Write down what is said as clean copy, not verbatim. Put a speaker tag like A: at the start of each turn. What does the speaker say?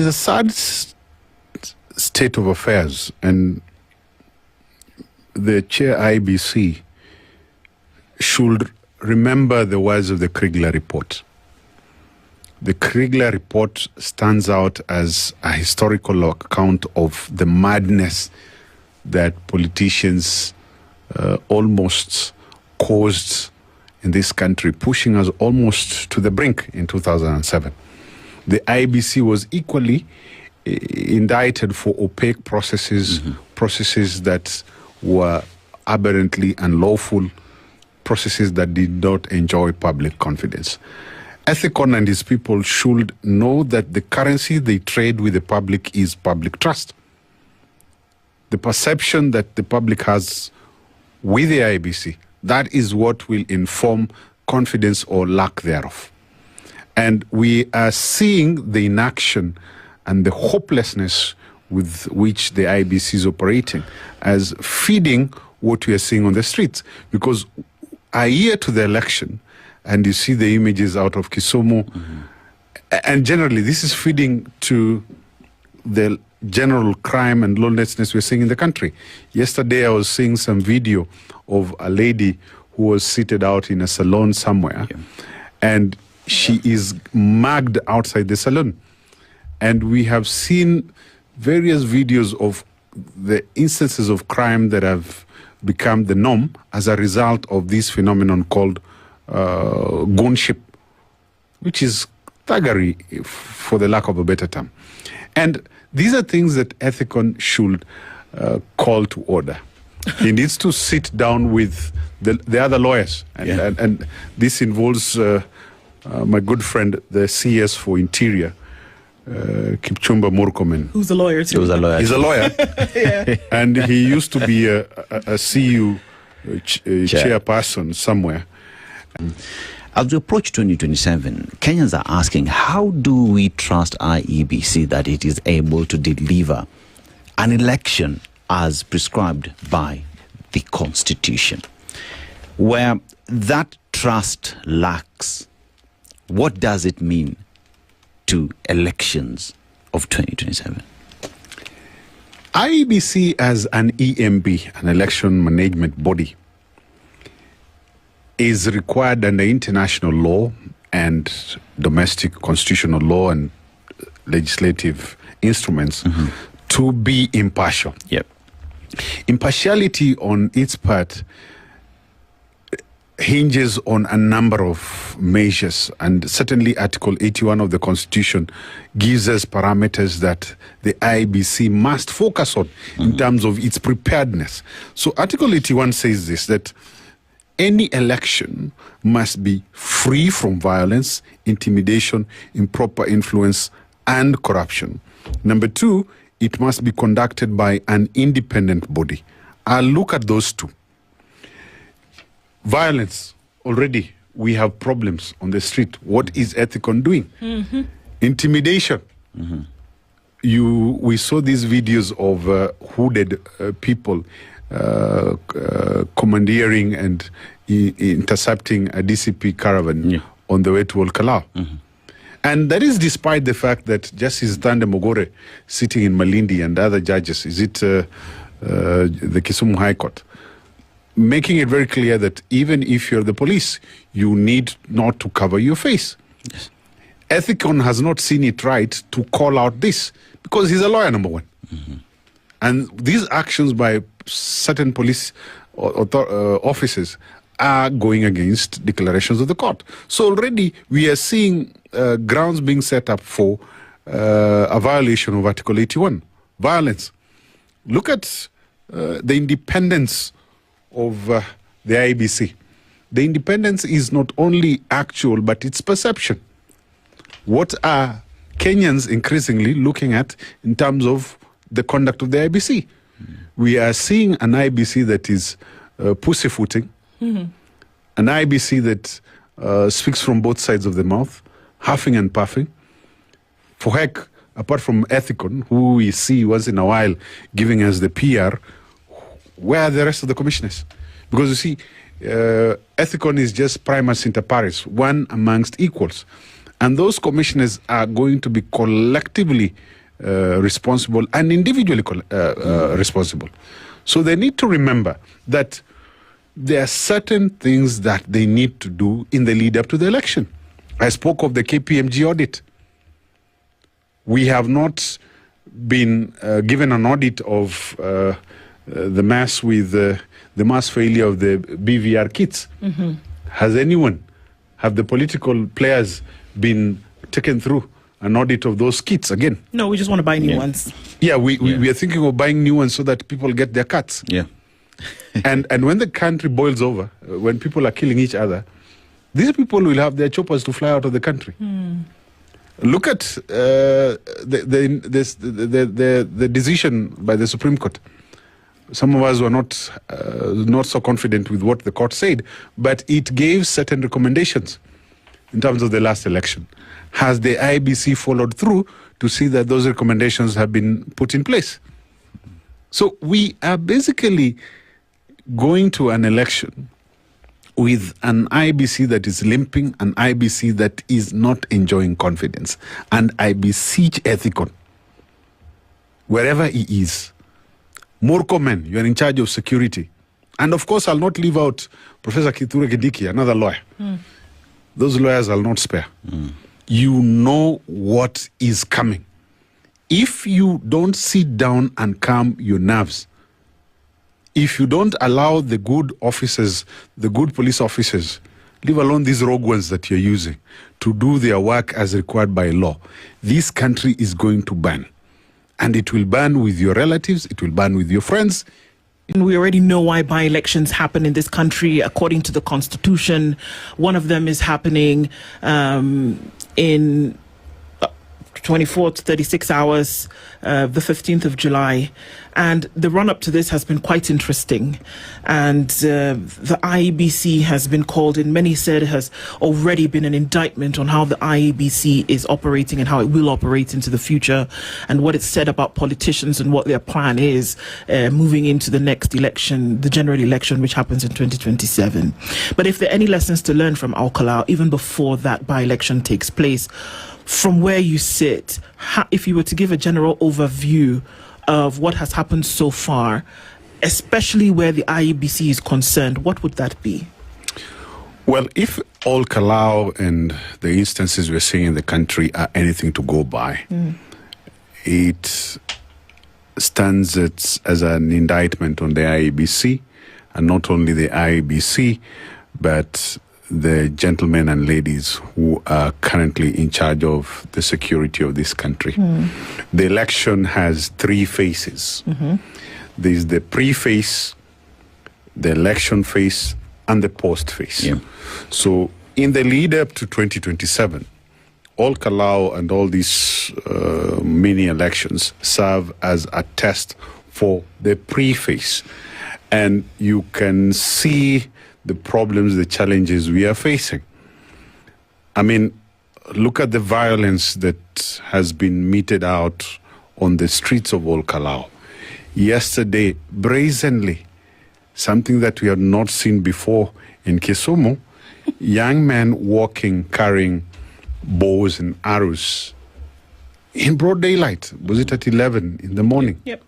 A: is a sad state of affairs, and the chair IBC should remember the words of the Kriegler report. The Kriegler report stands out as a historical account of the madness that politicians almost caused in this country, pushing us almost to the brink in 2007. The IBC was equally indicted for opaque processes, processes that were aberrantly unlawful, processes that did not enjoy public confidence. Ethicon and his people should know that the currency they trade with the public is public trust. The perception that the public has with the IBC, that is what will inform confidence or lack thereof. And we are seeing the inaction and the hopelessness with which the IBC is operating as feeding what we are seeing on the streets. Because a year to the election, and you see the images out of Kisumu, and generally this is feeding to the general crime and lawlessness we're seeing in the country. Yesterday I was seeing some video of a lady who was seated out in a salon somewhere, and she is mugged outside the salon. And we have seen various videos of the instances of crime that have become the norm as a result of this phenomenon called goonship, which is thuggery, for the lack of a better term. And these are things that Ethicon should call to order. He needs to sit down with the other lawyers. And this involves my good friend, the CS for Interior, Kipchumba Murkomen.
B: Who's a lawyer too?
A: He's a lawyer. And he used to be a CU chairperson somewhere.
C: As we approach 2027, Kenyans are asking, how do we trust IEBC that it is able to deliver an election as prescribed by the Constitution? Where that trust lacks, what does it mean to elections of 2027?
A: IEBC as an EMB, an election management body, is required under international law and domestic constitutional law and legislative instruments to be impartial. Impartiality on its part hinges on a number of measures, and certainly Article 81 of the Constitution gives us parameters that the IEBC must focus on in terms of its preparedness. So Article 81 says this, that any election must be free from violence, intimidation, improper influence, and corruption. Number two, it must be conducted by an independent body. I'll look at those two. Violence, already we have problems on the street. What is Ethicon doing? Intimidation. We saw these videos of hooded people commandeering and intercepting a DCP caravan on the way to Olkalau. And that is despite the fact that Justice Thande Mogore, sitting in Malindi, and other judges, the Kisumu High Court, making it very clear that even if you're the police, you need not to cover your face. Ethicon has not seen it right to call out this, because he's a lawyer, number one. And these actions by certain police officers are going against declarations of the court. So already we are seeing grounds being set up for a violation of Article 81, violence. Look at the independence of the IEBC. The independence is not only actual, but it's perception. What are Kenyans increasingly looking at in terms of the conduct of the IEBC? We are seeing an IEBC that is pussyfooting, an IEBC that speaks from both sides of the mouth, huffing and puffing. For heck, apart from Ethicon, who we see once in a while giving us the PR, where are the rest of the commissioners? Because you see, Ethicon is just primus inter pares, one amongst equals. And those commissioners are going to be collectively responsible and individually responsible. So they need to remember that there are certain things that they need to do in the lead up to the election. I spoke of the KPMG audit. We have not been given an audit of the mass with the mass failure of the BVR kits. Mm-hmm. Has anyone, have the political players been taken through an audit of those kits again?
B: No, we just want to buy new ones.
A: Yeah, we are thinking of buying new ones so that people get their cuts.
C: Yeah.
A: and when the country boils over, when people are killing each other, these people will have their choppers to fly out of the country. Look at the decision by the Supreme Court. Some of us were not so confident with what the court said, but it gave certain recommendations in terms of the last election. Has the IEBC followed through to see that those recommendations have been put in place? So we are basically going to an election with an IEBC that is limping, an IEBC that is not enjoying confidence, and I beseech Ethicon, wherever he is, Murkomen, you are in charge of security. And of course, I'll not leave out Professor Kithure Kindiki, another lawyer. Those lawyers I'll not spare. You know what is coming. If you don't sit down and calm your nerves, if you don't allow the good officers, the good police officers, leave alone these rogue ones that you're using, to do their work as required by law, this country is going to burn. And it will burn with your relatives, it will burn with your friends.
B: And we already know why by-elections happen in this country according to the Constitution. One of them is happening in 24 to 36 hours, the 15th of July. And the run-up to this has been quite interesting. And the IEBC has been called in. Many said has already been an indictment on how the IEBC is operating and how it will operate into the future, and what it's said about politicians and what their plan is moving into the next election, the general election, which happens in 2027. But if there are any lessons to learn from Al-Kalau, even before that by-election takes place, from where you sit, if you were to give a general overview of what has happened so far, especially where the IEBC is concerned, what would that be?
A: Well, if Al-Kalau and the instances we're seeing in the country are anything to go by, it stands as an indictment on the IEBC, and not only the IEBC, but the gentlemen and ladies who are currently in charge of the security of this country. The election has three phases. There's the pre-phase, the election phase, and the post-phase. So in the lead up to 2027, Al-Kalau and all these mini elections serve as a test for the pre-phase. And you can see the problems, the challenges we are facing. I mean, look at the violence that has been meted out on the streets of Al-Kalau. Yesterday, brazenly, something that we had not seen before in Kisumu, young men walking, carrying bows and arrows in broad daylight. Was it at 11 in the morning?
B: Yep.